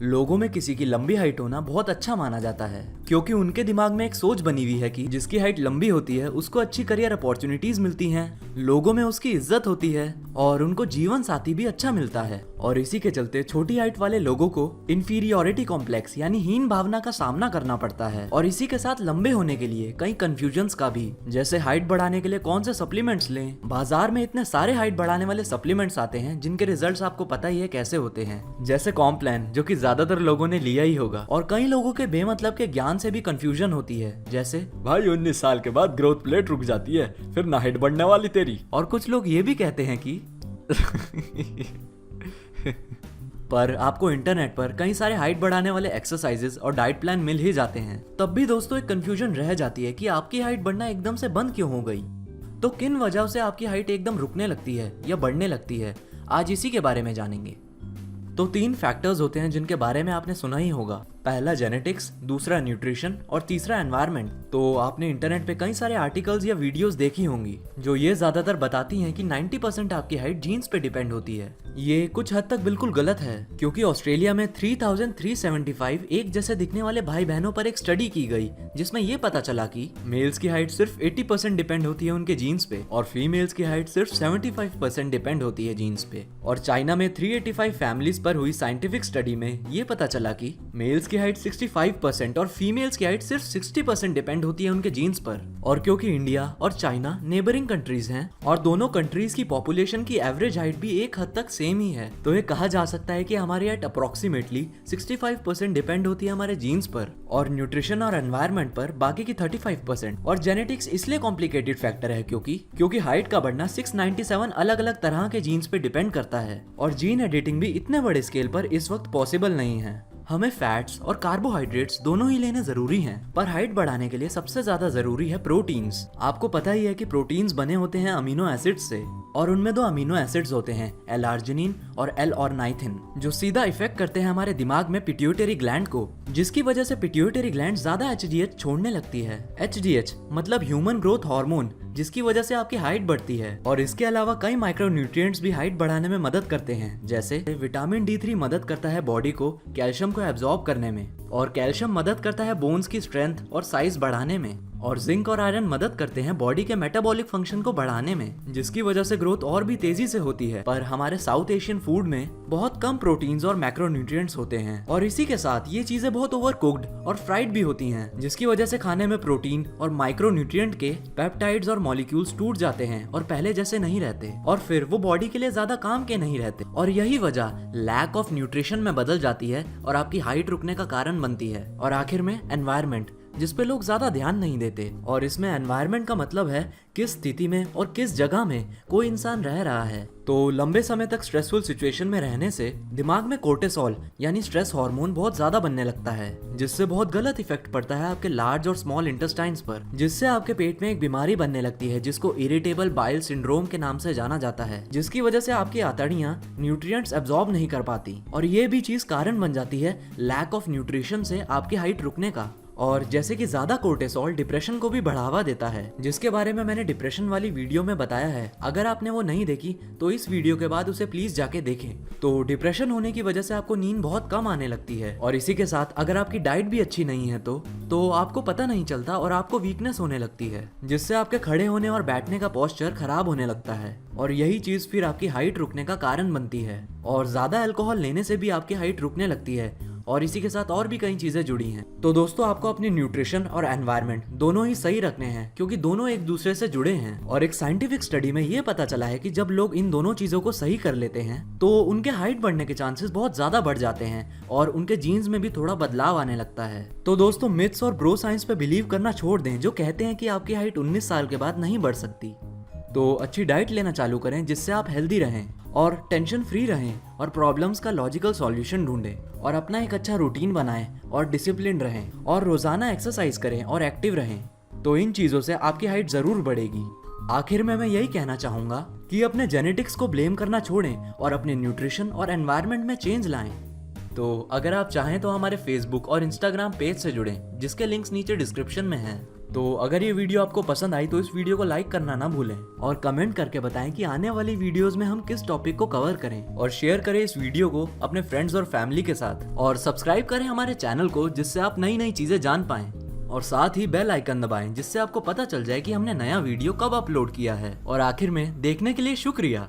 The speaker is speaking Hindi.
लोगों में किसी की लंबी हाइट होना बहुत अच्छा माना जाता है, क्योंकि उनके दिमाग में एक सोच बनी हुई है कि जिसकी हाइट लंबी होती है उसको अच्छी करियर अपॉर्चुनिटीज मिलती हैं, लोगों में उसकी इज्जत होती है और उनको जीवन साथी भी अच्छा मिलता है। और इसी के चलते छोटी हाइट वाले लोगों को इंफीरियोरिटी कॉम्प्लेक्स यानी हीन भावना का सामना करना पड़ता है। और इसी के साथ लंबे होने के लिए कई कंफ्यूजन्स का भी, जैसे हाइट बढ़ाने के लिए कौन से सप्लीमेंट्स लें। बाजार में इतने सारे हाइट बढ़ाने वाले सप्लीमेंट्स आते हैं जिनके रिजल्ट्स आपको पता ही है कैसे होते हैं, जैसे कॉम्प्लान जो कि ज्यादातर लोगों ने लिया ही होगा। और कई लोगों के बेमतलब के ज्ञान से भी कंफ्यूजन होती है, जैसे भाई 19 साल के बाद ग्रोथ प्लेट रुक जाती है, फिर ना हाइट बढ़ने वाली तेरी। और कुछ लोग ये भी कहते हैं कि पर आपको इंटरनेट पर कई सारे हाइट बढ़ाने वाले एक्सरसाइजेस और डाइट प्लान मिल ही जाते हैं। तब भी दोस्तों एक कंफ्यूजन रह जाती है कि आपकी हाइट बढ़ना एकदम से बंद क्यों हो गई। तो किन वजहों से आपकी हाइट एकदम रुकने लगती है या बढ़ने लगती है, आज इसी के बारे में जानेंगे। तो 3 फैक्टर्स होते हैं जिनके बारे में आपने सुना ही होगा। पहला जेनेटिक्स, दूसरा न्यूट्रिशन और तीसरा एनवायरनमेंट। तो आपने इंटरनेट पे कई सारे आर्टिकल्स या वीडियोस देखी होंगी जो ये ज्यादातर बताती हैं कि 90% आपकी हाइट जीन्स पे डिपेंड होती है। ये कुछ हद तक बिल्कुल गलत है, क्योंकि ऑस्ट्रेलिया में 3375 एक जैसे दिखने वाले भाई बहनों पर एक स्टडी की गई जिसमें ये पता चला कि मेल्स की हाइट सिर्फ 80% डिपेंड होती है उनके जीन्स पे और फीमेल्स की हाइट सिर्फ 75% डिपेंड होती है जीन्स पे। और चाइना में 385 फैमिलीज पर हुई साइंटिफिक स्टडी में ये पता चला कि मेल्स की हाइट 65% और फीमेल्स की हाइट सिर्फ 60% डिपेंड होती है उनके जीन्स पर। और क्योंकि इंडिया और चाइना नेबरिंग कंट्रीज हैं और दोनों कंट्रीज की पॉपुलेशन की एवरेज हाइट भी एक हद तक सेम ही है, तो ये कहा जा सकता है कि हमारी हाइट अप्रोक्सीमेटली 65% डिपेंड होती है हमारे जीन्स पर और न्यूट्रिशन और एनवायरनमेंट पर बाकी की 35%। और जेनेटिक्स इसलिए कॉम्प्लिकेटेड फैक्टर है क्योंकि हाइट का बढ़ना 697 अलग अलग तरह के जीन्स पे डिपेंड करता है और जीन एडिटिंग भी इतने बड़े स्केल पर इस वक्त पॉसिबल नहीं है। हमें फैट्स और कार्बोहाइड्रेट्स दोनों ही लेने जरूरी हैं, पर हाइट बढ़ाने के लिए सबसे ज्यादा जरूरी है प्रोटीन्स। आपको पता ही है कि प्रोटीन्स बने होते हैं अमीनो एसिड्स से और उनमें 2 अमीनो एसिड्स होते हैं, L-आर्जिनिन और L-ऑर्निथिन, जो सीधा इफेक्ट करते हैं हमारे दिमाग में पिट्यूटरी ग्लैंड को, जिसकी वजह से पिट्यूटरी ग्लैंड ज्यादा HGH छोड़ने लगती है। HGH मतलब ह्यूमन ग्रोथ हार्मोन, जिसकी वजह से आपकी हाइट बढ़ती है। और इसके अलावा कई माइक्रोन्यूट्रिएंट्स भी हाइट बढ़ाने में मदद करते हैं, जैसे विटामिन D3 मदद करता है बॉडी को कैल्शियम को एब्जॉर्ब करने में और कैल्शियम मदद करता है बोन्स की स्ट्रेंथ और साइज बढ़ाने में और जिंक और आयरन मदद करते हैं बॉडी के मेटाबॉलिक फंक्शन को बढ़ाने में, जिसकी वजह से ग्रोथ और भी तेजी से होती है। पर हमारे साउथ एशियन फूड में बहुत कम प्रोटीन्स और मैक्रोन्यूट्रिएंट्स होते हैं और इसी के साथ ये चीजें बहुत ओवर कुक्ड और फ्राइड भी होती हैं, जिसकी वजह से खाने में प्रोटीन और माइक्रोन्यूट्रिएंट के पेप्टाइड्स और मॉलिक्यूल्स टूट जाते हैं और पहले जैसे नहीं रहते और फिर वो बॉडी के लिए ज्यादा काम के नहीं रहते और यही वजह लैक ऑफ न्यूट्रिशन में बदल जाती है और आपकी हाइट रुकने का कारण बनती है। और आखिर में एनवायरनमेंट, जिस पे लोग ज्यादा ध्यान नहीं देते। और इसमें एनवायरनमेंट का मतलब है किस स्थिति में और किस जगह में कोई इंसान रह रहा है। तो लंबे समय तक स्ट्रेसफुल सिचुएशन में रहने से दिमाग में कोर्टिसोल यानी स्ट्रेस हार्मोन बहुत ज्यादा बनने लगता है, जिससे बहुत गलत इफेक्ट पड़ता है आपके लार्ज और स्मॉल इंटेस्टाइन्स पर, जिससे आपके पेट में एक बीमारी बनने लगती है जिसको इरिटेबल बाइल सिंड्रोम के नाम से जाना जाता है, जिसकी वजह से आपकी आंतड़ियां न्यूट्रिएंट्स एब्जॉर्ब नहीं कर पाती और ये भी चीज कारण बन जाती है लैक ऑफ न्यूट्रिशन से आपकी हाइट रुकने का। और जैसे कि ज्यादा कोर्टिसोल डिप्रेशन को भी बढ़ावा देता है, जिसके बारे में मैंने डिप्रेशन वाली वीडियो में बताया है। अगर आपने वो नहीं देखी तो इस वीडियो के बाद उसे प्लीज जाके देखें। तो डिप्रेशन होने की वजह से आपको नींद बहुत कम आने लगती है और इसी के साथ अगर आपकी डाइट भी अच्छी नहीं है तो आपको पता नहीं चलता और आपको वीकनेस होने लगती है, जिससे आपके खड़े होने और बैठने का पोस्चर खराब होने लगता है और यही चीज फिर आपकी हाइट रुकने का कारण बनती है। और ज्यादा अल्कोहल लेने से भी आपकी हाइट रुकने लगती है और इसी के साथ और भी कई चीजें जुड़ी हैं। तो दोस्तों आपको अपनी न्यूट्रिशन और एनवायरनमेंट दोनों ही सही रखने हैं, क्योंकि दोनों एक दूसरे से जुड़े हैं। और एक साइंटिफिक स्टडी में ये पता चला है कि जब लोग इन दोनों चीजों को सही कर लेते हैं तो उनके हाइट बढ़ने के चांसेस बहुत ज्यादा बढ़ जाते हैं और उनके जीन्स में भी थोड़ा बदलाव आने लगता है। तो दोस्तों मिथ्स और ब्रो साइंस पे बिलीव करना छोड़ दें जो कहते हैं कि आपकी हाइट 19 साल के बाद नहीं बढ़ सकती। तो अच्छी डाइट लेना चालू करें जिससे आप हेल्दी रहें और टेंशन फ्री रहें और प्रॉब्लम्स का लॉजिकल सॉल्यूशन ढूंढें और अपना एक अच्छा रूटीन बनाएं और डिसिप्लिन रहें और रोजाना एक्सरसाइज करें और एक्टिव रहें। तो इन चीजों से आपकी हाइट जरूर बढ़ेगी। आखिर में मैं यही कहना चाहूंगा कि अपने जेनेटिक्स को ब्लेम करना छोड़ें और अपने न्यूट्रिशन और एनवायरनमेंट में चेंज लाएं। तो अगर आप चाहें तो हमारे फेसबुक और इंस्टाग्राम पेज से जुड़ें, जिसके लिंक्स नीचे डिस्क्रिप्शन में हैं। तो अगर ये वीडियो आपको पसंद आई तो इस वीडियो को लाइक करना ना भूलें और कमेंट करके बताएं कि आने वाली वीडियोस में हम किस टॉपिक को कवर करें, और शेयर करें इस वीडियो को अपने फ्रेंड्स और फैमिली के साथ, और सब्सक्राइब करें हमारे चैनल को जिससे आप नई नई चीजें जान पाएं, और साथ ही बेल आइकन दबाएं जिससे आपको पता चल जाए कि हमने नया वीडियो कब अपलोड किया है। और आखिर में देखने के लिए शुक्रिया।